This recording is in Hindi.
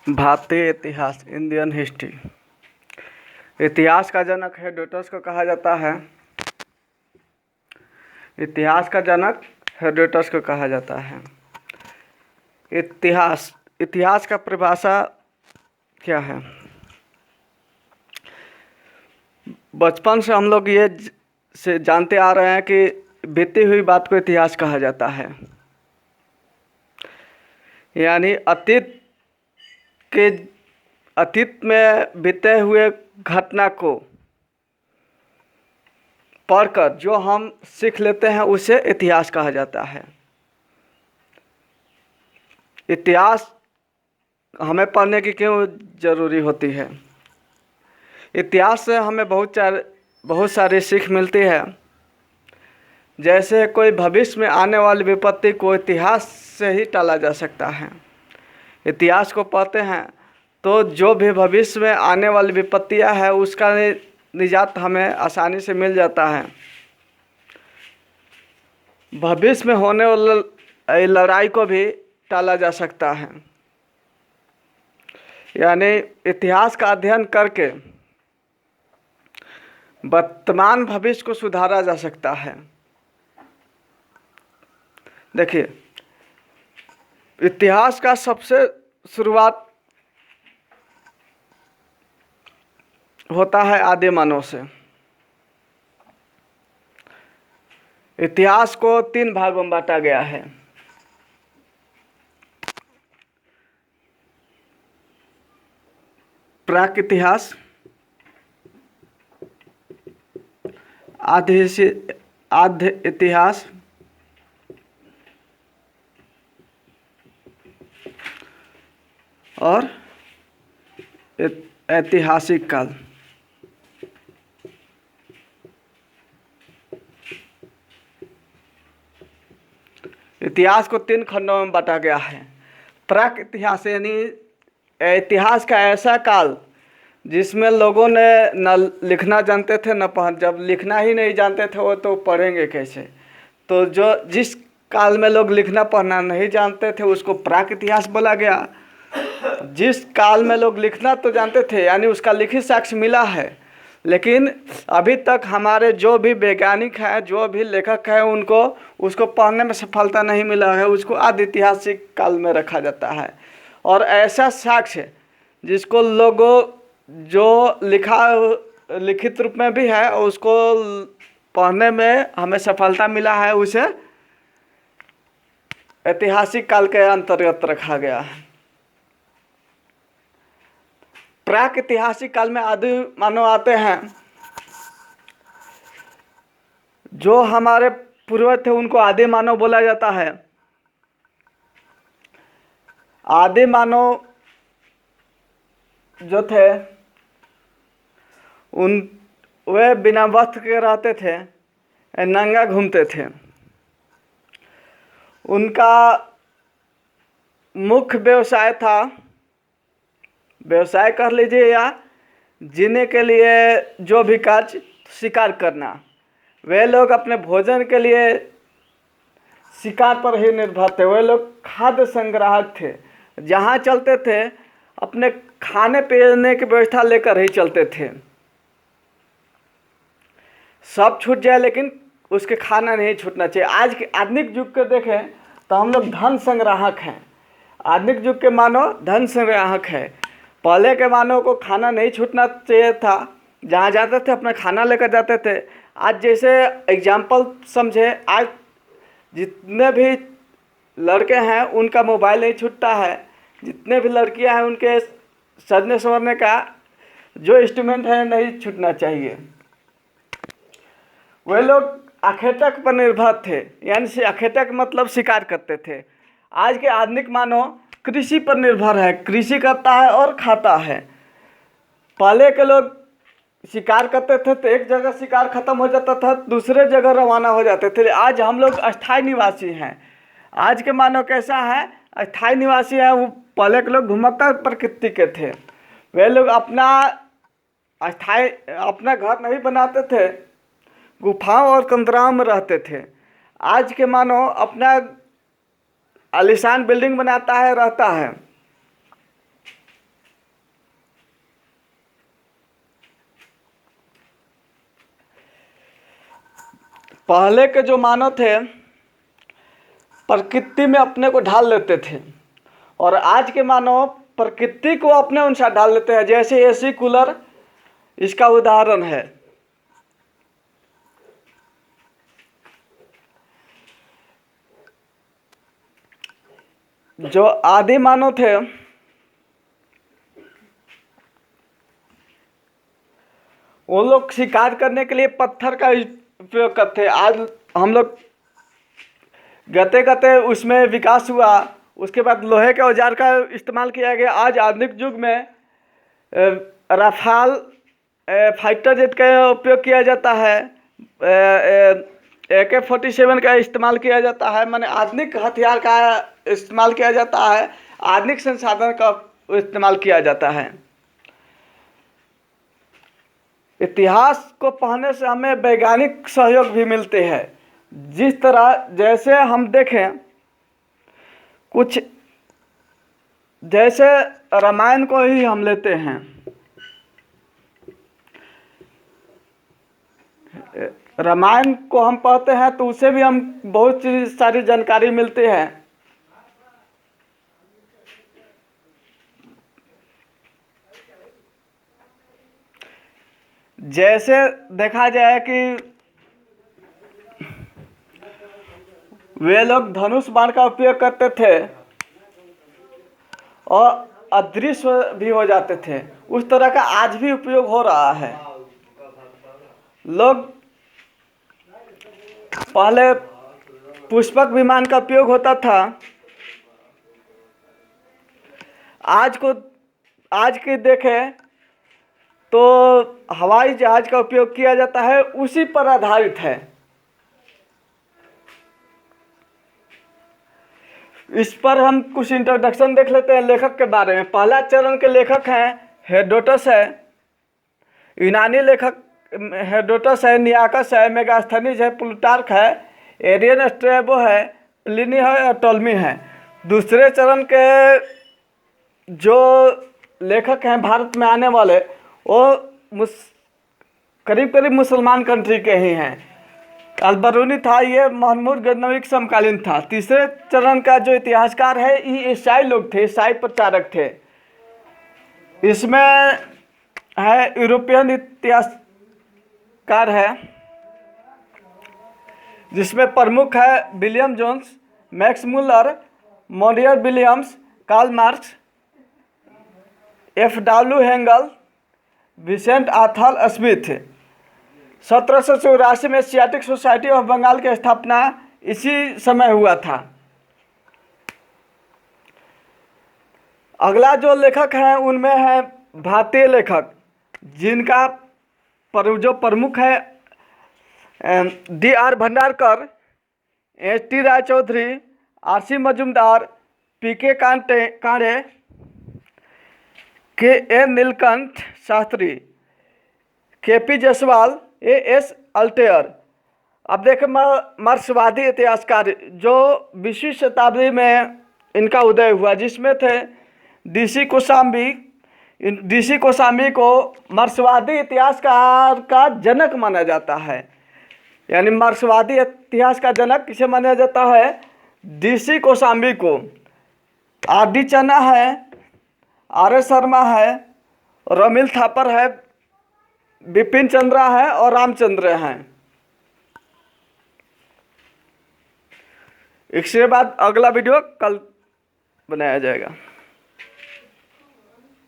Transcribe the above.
भारतीय इतिहास, इंडियन हिस्ट्री। इतिहास का जनक हेरोडोटस को कहा जाता है। इतिहास का जनक हेरोडोटस को कहा जाता है। इतिहास का परिभाषा क्या है? बचपन से हम लोग ये से जानते आ रहे हैं कि बीती हुई बात को इतिहास कहा जाता है। यानी अतीत में बीते हुए घटना को पढ़कर जो हम सीख लेते हैं उसे इतिहास कहा जाता है। इतिहास हमें पढ़ने की क्यों ज़रूरी होती है? इतिहास से हमें बहुत सारी सीख मिलती है। जैसे कोई भविष्य में आने वाली विपत्ति को इतिहास से ही टाला जा सकता है। इतिहास को पढ़ते हैं तो जो भी भविष्य में आने वाली विपत्तियां है उसका निजात हमें आसानी से मिल जाता है। भविष्य में होने वाली लड़ाई को भी टाला जा सकता है। यानी इतिहास का अध्ययन करके वर्तमान भविष्य को सुधारा जा सकता है। देखिए, इतिहास का सबसे शुरुआत होता है आदि मानव से। इतिहास को 3 भागों में बांटा गया है। प्राक इतिहास, आद्य इतिहास और ऐतिहासिक काल। इतिहास को 3 खंडों में बांटा गया है। प्राक इतिहास यानी इतिहास का ऐसा काल जिसमें लोगों ने न लिखना जानते थे न पढ़, जब लिखना ही नहीं जानते थे वो तो पढ़ेंगे कैसे? तो जिस काल में लोग लिखना पढ़ना नहीं जानते थे उसको प्राक इतिहास बोला गया। जिस काल में लोग लिखना तो जानते थे यानी उसका लिखित साक्ष्य मिला है, लेकिन अभी तक हमारे जो भी वैज्ञानिक हैं, जो भी लेखक हैं, उनको उसको पढ़ने में सफलता नहीं मिला है। उसको आदि ऐतिहासिक काल में रखा जाता है। और ऐसा साक्ष्य जिसको लोगों जो लिखित रूप में भी है और उसको पढ़ने में हमें सफलता मिला है उसे ऐतिहासिक काल के अंतर्गत रखा गया है। प्राक ऐतिहासिक काल में आदि मानव आते हैं। जो हमारे पूर्वज थे उनको आदि मानव बोला जाता है। आदि मानव जो थे वे बिना वस्त्र के रहते थे, नंगा घूमते थे। उनका मुख्य व्यवसाय कर लीजिए या जीने के लिए जो भी कार्य शिकार करना। वे लोग अपने भोजन के लिए शिकार पर ही निर्भर थे। वे लोग खाद्य संग्राहक थे। जहाँ चलते थे अपने खाने पीने की व्यवस्था लेकर ही चलते थे। सब छूट जाए लेकिन उसके खाना नहीं छूटना चाहिए। आज के आधुनिक युग के देखें तो हम लोग धन संग्राहक हैं। आधुनिक युग के मानव धन संग्राहक है। पहले के मानव को खाना नहीं छूटना चाहिए था। जहाँ जाते थे अपना खाना लेकर जाते थे। आज जैसे एग्जाम्पल समझे, आज जितने भी लड़के हैं उनका मोबाइल नहीं छूटता है। जितने भी लड़कियां हैं उनके सजने संवरने का जो इंस्ट्रूमेंट है नहीं छूटना चाहिए। वे लोग अखेटक पर निर्भर थे, यानी अखेटक मतलब शिकार करते थे। आज के आधुनिक मानव कृषि पर निर्भर है, कृषि करता है और खाता है। पहले के लोग शिकार करते थे तो एक जगह शिकार खत्म हो जाता था, दूसरे जगह रवाना हो जाते थे। आज हम लोग अस्थायी निवासी हैं। आज के मानव कैसा है? अस्थायी निवासी है। वो पहले के लोग घुमक्कड़ प्रकृति के थे। वे लोग अपना घर नहीं बनाते थे, गुफाओं और कंदराओं में रहते थे। आज के मानव अपना आलीशान बिल्डिंग बनाता है, रहता है। पहले के जो मानव थे प्रकृति में अपने को ढाल लेते थे, और आज के मानव प्रकृति को अपने अनुसार ढाल लेते हैं। जैसे एसी कूलर इसका उदाहरण है। जो आदि मानव थे वो लोग शिकार करने के लिए पत्थर का उपयोग करते। आज हम लोग गते गते उसमें विकास हुआ, उसके बाद लोहे के औजार का इस्तेमाल किया गया। आज आधुनिक युग में राफाल फाइटर जेट का उपयोग किया जाता है, AK-47 का इस्तेमाल किया जाता है। माने आधुनिक हथियार का इस्तेमाल किया जाता है, आधुनिक संसाधन का इस्तेमाल किया जाता है। इतिहास को पढ़ने से हमें वैज्ञानिक सहयोग भी मिलते हैं। जिस तरह जैसे हम देखें, कुछ जैसे रामायण को ही हम लेते हैं। रामायण को हम पढ़ते हैं तो उससे भी हम बहुत सारी जानकारी मिलती है। जैसे देखा जाए कि वे लोग धनुष बाण का उपयोग करते थे और अदृश्य भी हो जाते थे, उस तरह का आज भी उपयोग हो रहा है। लोग पहले पुष्पक विमान का उपयोग होता था, आज के देखें तो हवाई जहाज का उपयोग किया जाता है, उसी पर आधारित है। इस पर हम कुछ इंट्रोडक्शन देख लेते हैं लेखक के बारे में। पहला चरण के लेखक हैं हेरोडोटस है, यूनानी लेखक हेरोडोटस है, नियाकस है, मेगास्थनीज है, प्लूटार्क है, एरियन स्ट्रैबो है, प्लिनी है और टोल्मी है। दूसरे चरण के जो लेखक हैं भारत में आने वाले, वो करीब करीब मुसलमान कंट्री के ही हैं। अलबरूनी था, ये महमूद गजनवी के समकालीन था। तीसरे चरण का जो इतिहासकार है ये ईसाई लोग थे, ईसाई प्रचारक थे। इसमें है यूरोपियन इतिहासकार है, जिसमें प्रमुख है William Jones, Max Muller, Monier Williams, Karl Marx, FW हेंगल, विसेंट आर्थर स्मिथ। 1784 में एशियाटिक सोसाइटी ऑफ बंगाल की स्थापना इसी समय हुआ था। अगला जो लेखक हैं उनमें है भारतीय लेखक, जिनका जो प्रमुख है DR Bhandarkar, HT Raychaudhuri, RC Majumdar, PK Kande, KN Nilakanta Sastri, KP Jayaswal, AS Altekar. अब देखें मार्क्सवादी इतिहासकार जो 20वीं शताब्दी में इनका उदय हुआ, जिसमें थे DC कोसाम्बी को मार्क्सवादी इतिहासकार का जनक माना जाता है। यानी मार्क्सवादी इतिहास का जनक किसे माना जाता है? DC कोसाम्बी को। RD चन्ना है, RS शर्मा है, रमिल थापर है, बिपिन चंद्रा है और रामचंद्र हैं। इसके बाद अगला वीडियो कल बनाया जाएगा।